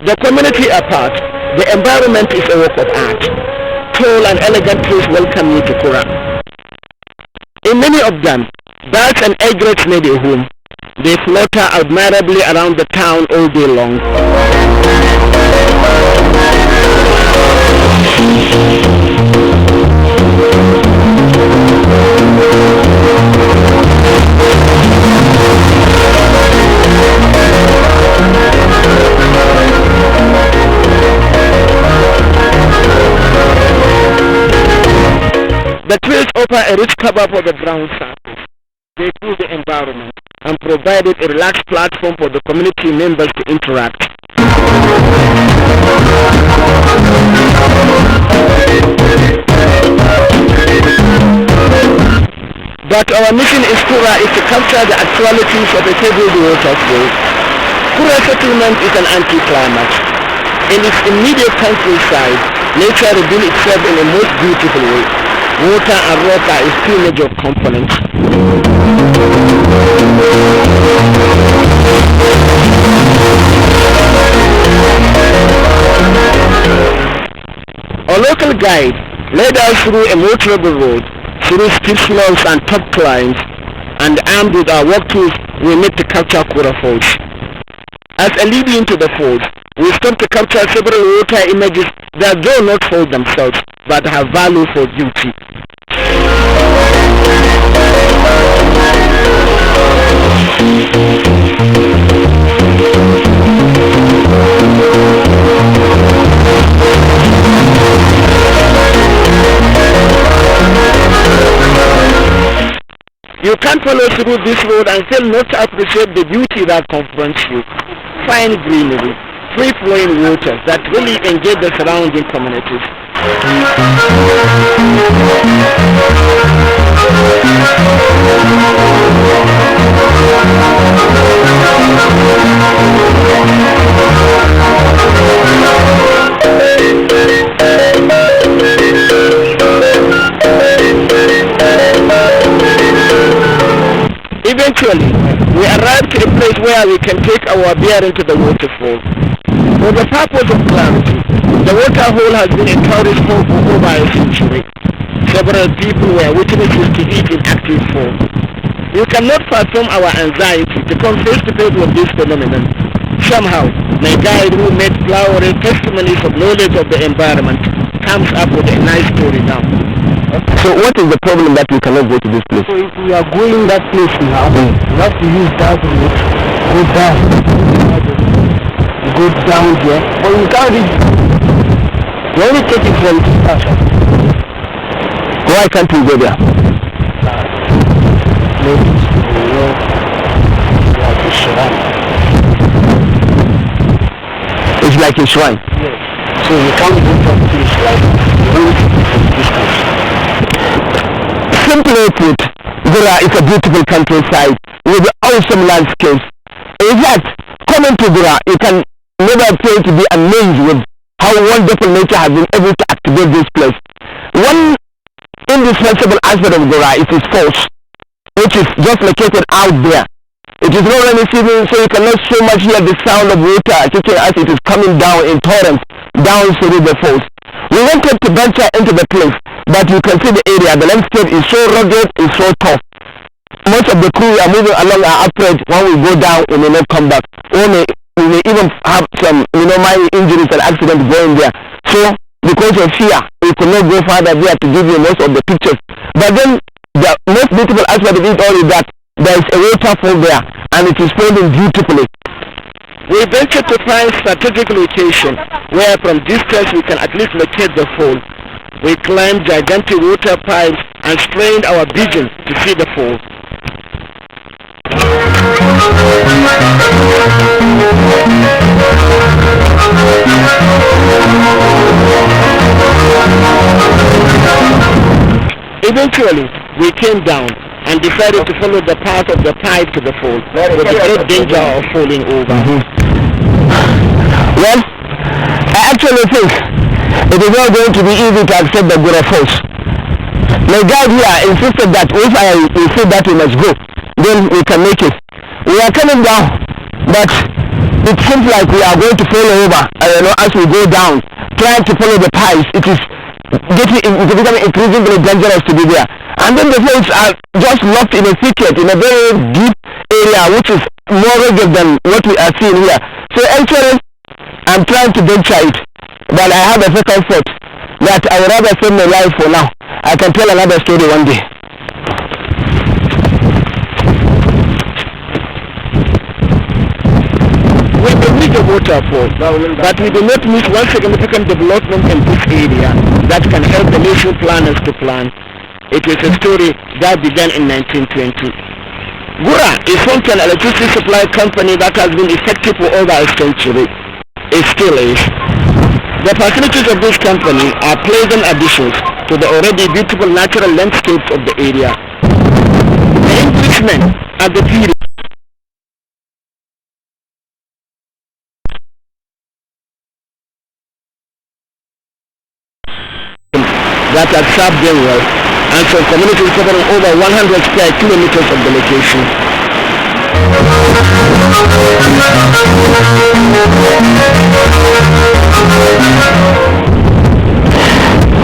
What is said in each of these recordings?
The community apart, the environment is a work of art. Tall and elegant trees welcome you to Kura. In many of them, birds and egrets made a home. They flutter admirably around the town all day long. The trees offer a rich cover for the ground surface. They cool the environment and provided a relaxed platform for the community members to interact. But our mission in Kura is to capture the actualities of a everyday waterfall. Kura settlement is an anticlimax. In its immediate countryside, nature reveals itself in a most beautiful way. Water and rock are its two major components. Our local guide led us through a motorable road, through steep slopes and top climbs, and armed with our work tools, we met to capture Kura Falls. As a lead into the falls, we stopped to capture several water images that do not fall themselves, but have value for beauty. You can't follow through this road and still not appreciate the beauty that confronts you. Fine greenery, free-flowing waters that really engage the surrounding communities. Eventually, we arrived to a place where we can take our beer into the waterfall. For the purpose of clarity, the waterhole has been a tourist home for over a century. Several people were witnesses to it in active form. We cannot fathom our anxiety to come face to face with this phenomenon. Somehow, my guide who made flowery testimonies of knowledge of the environment comes up with a nice story now. So what is the problem that we cannot go to this place? So if we are going that place now, we have to use that route, go down. Go down there, but we can't reach. We only take it from the. Why can't we go there? Maybe like a shrine. It's like a shrine. Yes. So we can't go from this like distance. Simply put, Kura is a beautiful countryside with awesome landscapes. In fact, coming to Kura, you can never fail to be amazed with how wonderful nature has been able to activate this place. One indispensable aspect of Kura is its falls, which is just located out there. It is not rainy season, so you cannot so much hear the sound of water kicking as it is coming down in torrents down through the falls. We wanted to venture into the place, but you can see the area. The landscape is so rugged, it's so tough. Most of the crew are moving along are afraid when we go down, we may not come back. We may even have some, minor injuries and accidents going there. So, because of fear, we could not go further there to give you most of the pictures. But then, the most beautiful aspect of it all is that there is a waterfall there, and it is flowing beautifully. We ventured to find strategic location where from distance we can at least locate the fall. We climbed gigantic water pipes and strained our vision to see the fall. Eventually, we came down and decided to follow the path of the pipe to the fall, with the great danger of falling over. Well, I actually think it is not going to be easy to accept the Kura Falls. My guide here insisted that if we say that we must go, then we can make it. We are coming down, but it seems like we are going to fall over, as we go down, trying to follow the pipes. It is becoming increasingly dangerous to be there. And then the floats are just locked in a thicket in a very deep area, which is more rugged than what we are seeing here. So actually, I'm trying to venture it, but I have a second thought that I would rather save my life for now. I can tell another story one day. We may meet the waterfall, but we do not miss one significant development in this area that can help the nation planners to plan. It is a story that began in 1920. Kura is home to an electricity supply company that has been effective for over a century. It still is. The facilities of this company are pleasant additions to the already beautiful natural landscapes of the area. The Englishmen at the period that had served them well, and some communities covering over 100 square kilometers of the location.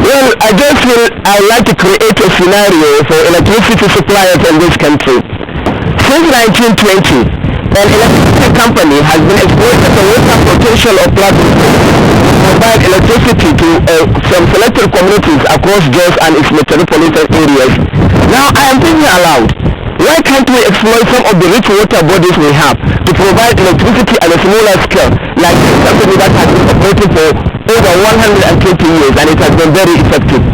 Well, I'd like to create a scenario for electricity suppliers in this country. Since 1920, an electricity company has been exploiting the water potential of Plateau to provide electricity to some selected communities across Jos and its metropolitan areas. Now I am thinking aloud, why can't we exploit some of the rich water bodies we have to provide electricity at a smaller scale, like this company that has been operating for over 120 years and it has been very effective?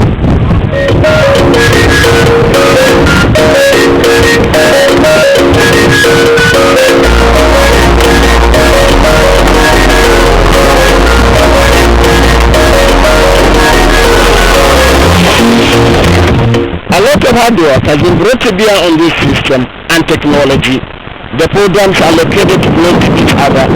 A lot of hard work has been brought to bear on this system and technology. The programs are located close to each other.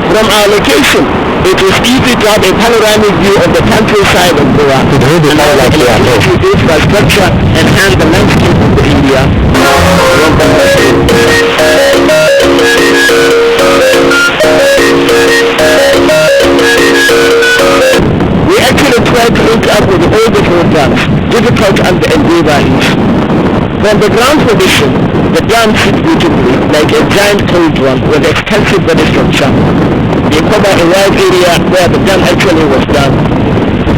From our location, it is easy to have a panoramic view of the countryside of Kura. Infrastructure enhance the landscape of the area. We actually try to link up with all the programs, difficult as the endeavor is. From the ground position, the dam sits beautifully like a giant cauldron with extensive body structure. They cover a wide area where the dam actually was done.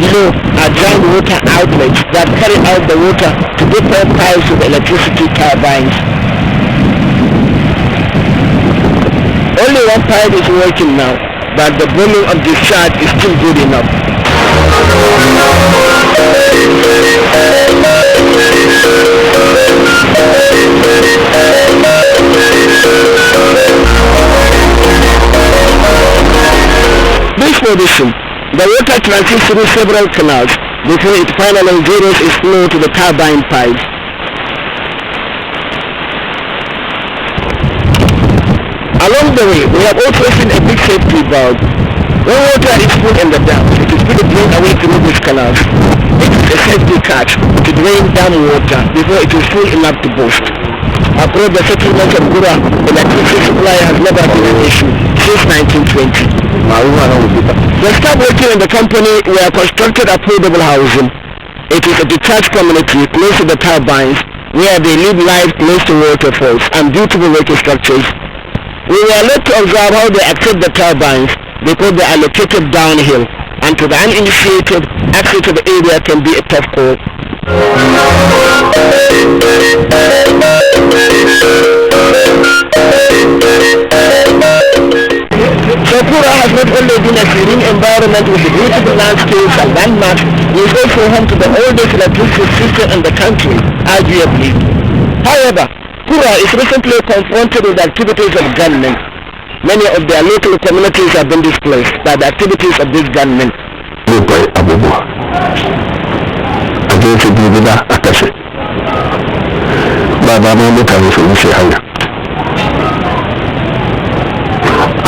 Below are giant water outlets that carry out the water to different pipes of electricity turbines. Only one pipe is working now, but the volume of discharge is still good enough. This position, the water transits through several canals before it finally zeroes its flow to the turbine pipes. Along the way, we have also seen a big safety valve. When water is full in the dam, it is being drained away through these canals. It is a safety catch to drain dam water before it is full enough to burst. Across the settlement of Kura, electricity supply has never been an issue since 1920. The staff working in the company were constructed affordable housing. It is a detached community close to the turbines where they live life close to waterfalls and beautiful water structures. We were led to observe how they access the turbines because they are located downhill, and to the uninitiated, access to the area can be a tough call. So Kura has not only been a serene environment with the beautiful landscapes and landmarks, it is also home to the oldest electricity system in the country, arguably. However, Kura is recently confronted with activities of gunmen. Many of their local communities have been displaced by the activities of these gunmen. Abuja. Against the Abuja, Akashe. Baba Mama Kami from Shehaya.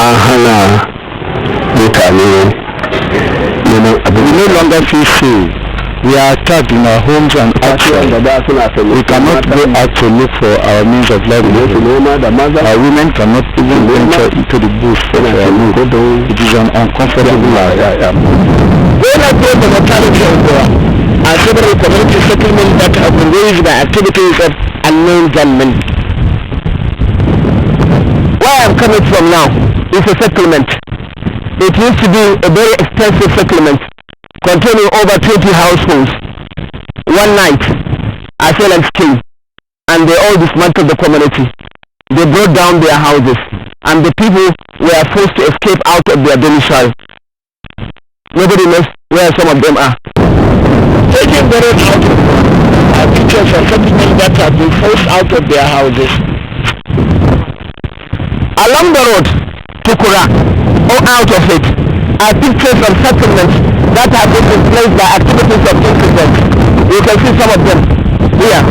an hana mutane we no longer feel safe. We are attacked in our homes and outside. We cannot go out to look for our means of livelihood. Our women cannot even enter into the bush for their food. It is an uncomfortable life. When I go to the locality of Kura, and several community settlements that have been raised by activities of unknown gunmen. Where I'm coming from now is a settlement. It used to be a very extensive settlement containing over 20 households. One night, assailants came and they all dismantled the community. They brought down their houses and the people were forced to escape out of their domicile. Nobody knows where some of them are. Taking the road out are pictures of settlements that have been forced out of their houses. Along the road to Kura or out of it are pictures of settlements that have been displaced by activities of incidents. You can see some of them here.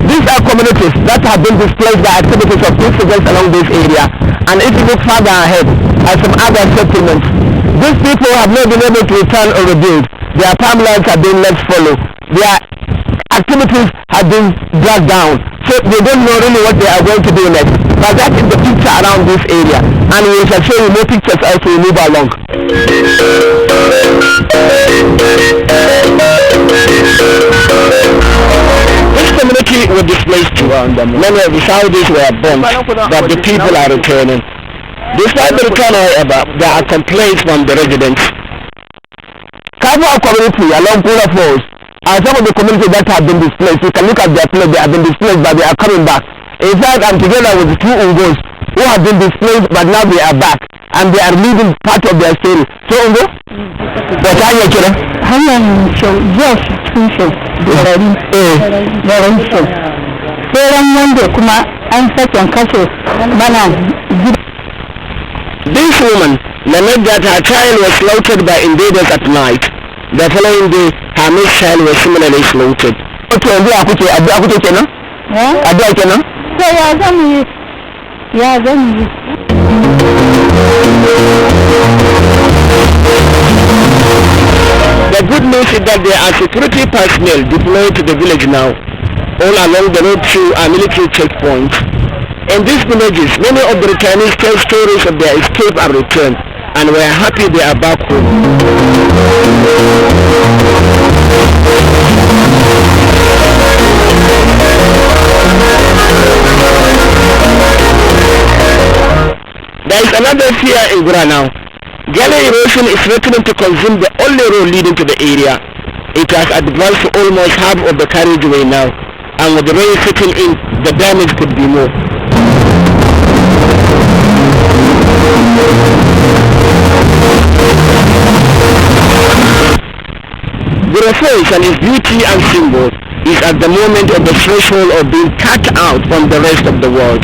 These are communities that have been displaced by activities of incidents along this area. And if you look further ahead at some other settlements, these people have not been able to return or rebuild. Their farmlands have been let follow. Their activities have been dragged down. So they don't know really what they are going to do next. But that is the picture around this area. And we shall show you more pictures as we move along. This community was displaced too. Many of the Saudis were burnt, but the people are returning. Despite the return, however, there are complaints from the residents. Our community along Kura Falls are some of the communities that have been displaced. You can look at their place, they have been displaced but they are coming back. In fact, I'm together with the two Ungos who have been displaced but now they are back and they are living part of their story. So Ungo, what are you doing? I am so yes, very so. This woman lamented that her child was slaughtered by invaders at night. The following day, her missed child was similarly slaughtered. The good news is that there are security personnel deployed to the village now. All along the road through are military checkpoints. In these villages, many of the returnees tell stories of their escape and return, and we are happy they are back home. There is another fear in Kura now. Gully erosion is reckoning to consume the only road leading to the area. It has advanced to almost half of the carriageway now, and with the rain setting in, the damage could be more. The face and its beauty and symbol is at the moment of the threshold of being cut out from the rest of the world.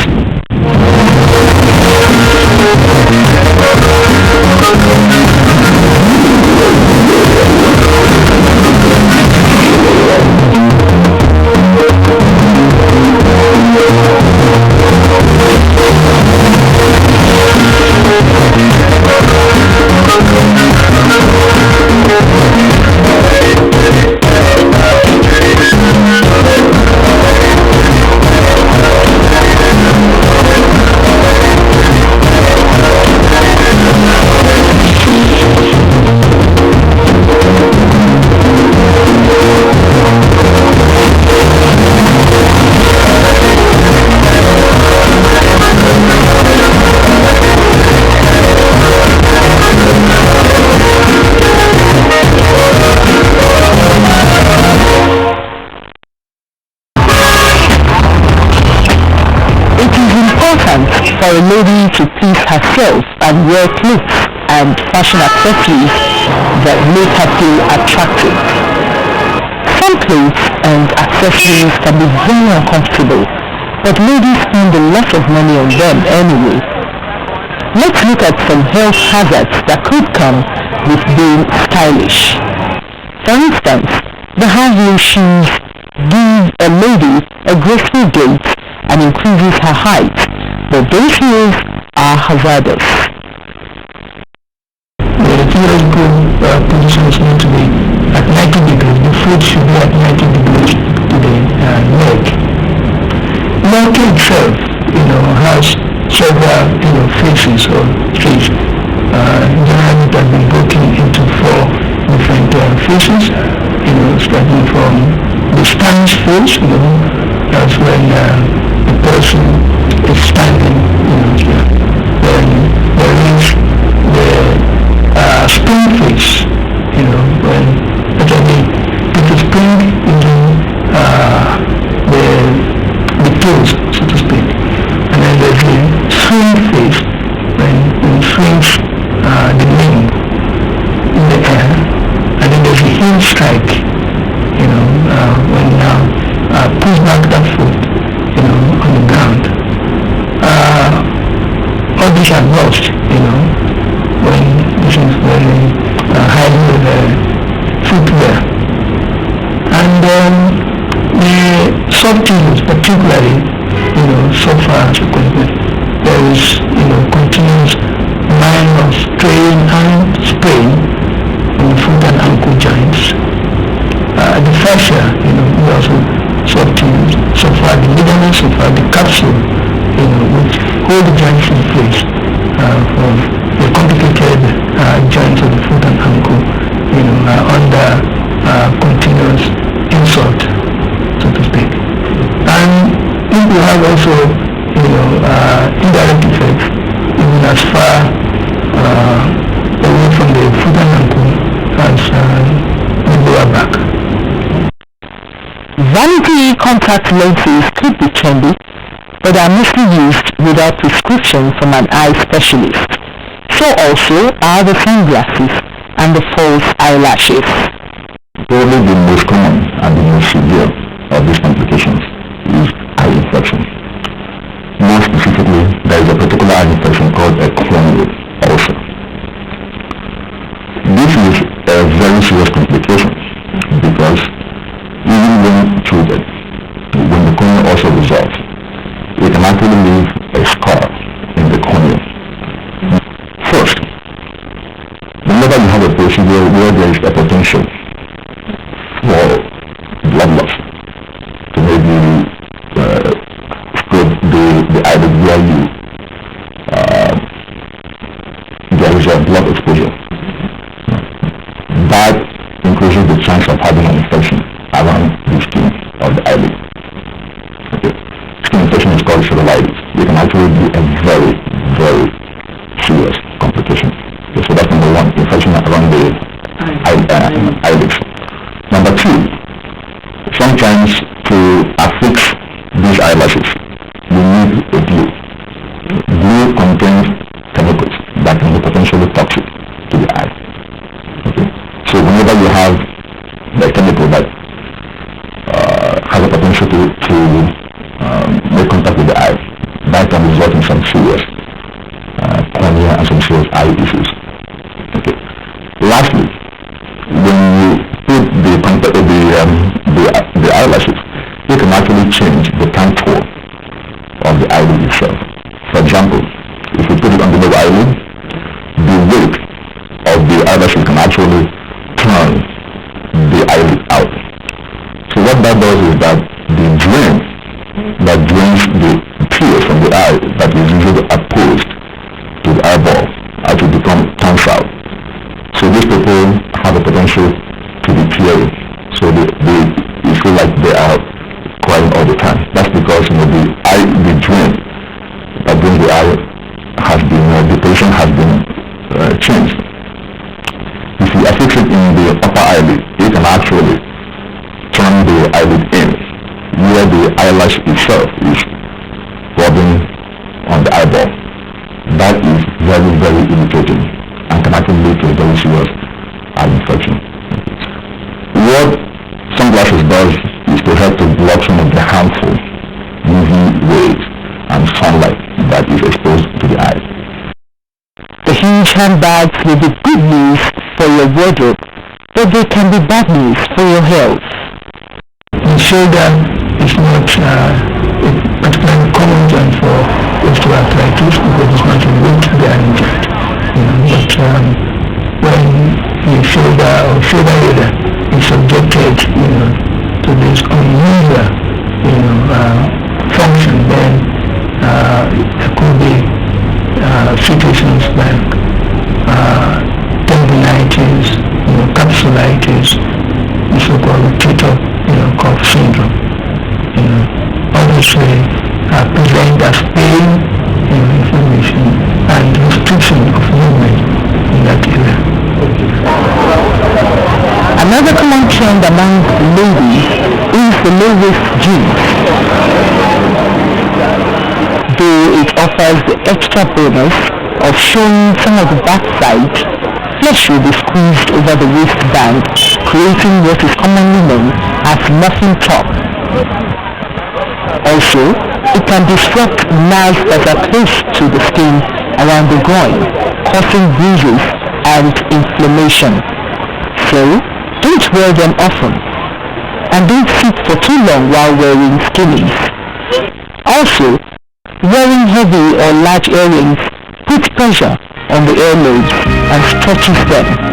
For a lady to please herself and wear clothes and fashion accessories that make her feel attractive. Some clothes and accessories can be very uncomfortable, but ladies spend a lot of money on them anyway. Let's look at some health hazards that could come with being stylish. For instance, the high heel shoes give a lady a graceful gait and increases her height. But those heels are hazardous. The theoretical position is meant to be at 90 degrees. The food should be at 90 degrees to the neck. Milking itself, has several, phases or stages. Generally, it has been broken into 4 different phases. Starting from the stance phase, that's when the person is standing. Then there is the spring phase, when actually people spring into the toes, so to speak. And then there's the swing phase, when it swings the limb in the air. And then there's the heel strike, when push back that foot, on the ground. All these are lost, when this is very highly with footwear. And the soft tissues particularly, suffer as a consequence. There is, continuous minor strain and sprain on the foot and ankle joints. The fascia, we also soft tissues suffer, the ligaments suffer, the capsule, which hold the joints in place for the complicated joints of the foot and ankle, are under continuous insult, so to speak. And people have also, indirect effects, even as far away from the foot and ankle as the lower back. Vanity contact lenses could be trendy, but are mostly used without prescription from an eye specialist. So also are the sunglasses and the false eyelashes. Probably the most common and the most severe of these complications is eye infection. More specifically, there is a particular eye infection called a corneal ulcer. This is a very serious complication because even when treated, when the corneal ulcer resolves, it can actually leave a scar in the cornea. First, whenever you have a procedure where there is a potential for blood loss, to maybe spread the eyelid where there is a blood exposure, that increases the chance of having an infection around the skin of the eyelid. Okay. Skin infection is called cellulitis. It can actually be a very, very serious complication. Okay, so that's number one, infection around the eyelids. Number two, sometimes to affix these eyelashes, you need a glue. Glue contains chemicals that can be potentially toxic to the eye. Okay. So whenever you have the chemical that has a potential to make contact with the eye, that can result in some serious cornea and some serious eye issues. Okay. Lastly, when you put the eyelashes, you can actually change the contour of the eyelid itself. For example, if you put it on the lower eyelid, the weight of the eyelashes can actually turn the eyelid out. So what that does is that the drain that drains the tears from the eye that is usually opposed to the eyeball actually comes out. So these people have a potential to be teary. So they feel like they are crying all the time. That's because the drain that brings the eye has been, the position has been changed. If you affix it in the upper eyelid, you can actually turn the eyelid in where the eyelash itself is rubbing on the eyeball. That is very, very irritating and can actually lead to a very serious eye infection. What sunglasses does is to help to block some of the harmful UV rays and sunlight that is exposed to the eye. The huge handbags may be good news for your wardrobe, but they can be bad news for your health. The shoulder is not a particularly common joint for osteoarthritis because it's not in weight bearing joint. But when the shoulder or shoulder area is subjected, to this unusual, function, then there could be situations like tendinitis, capsulitis, the so-called rotator, cuff syndrome. Obviously present as pain, inflammation, and restriction of movement in that area. Another common trend among ladies is the low-waist jeans, though it offers the extra bonus of showing some of the backside. Flesh will be squeezed over the waistband, creating what is commonly known as muffin top. Also, it can disrupt nerves that are close to the skin around the groin, causing bruises and inflammation. So, don't wear them often, and don't sit for too long while wearing skinnies. Also, wearing heavy or large earrings puts pressure on the earlobes and stretches them.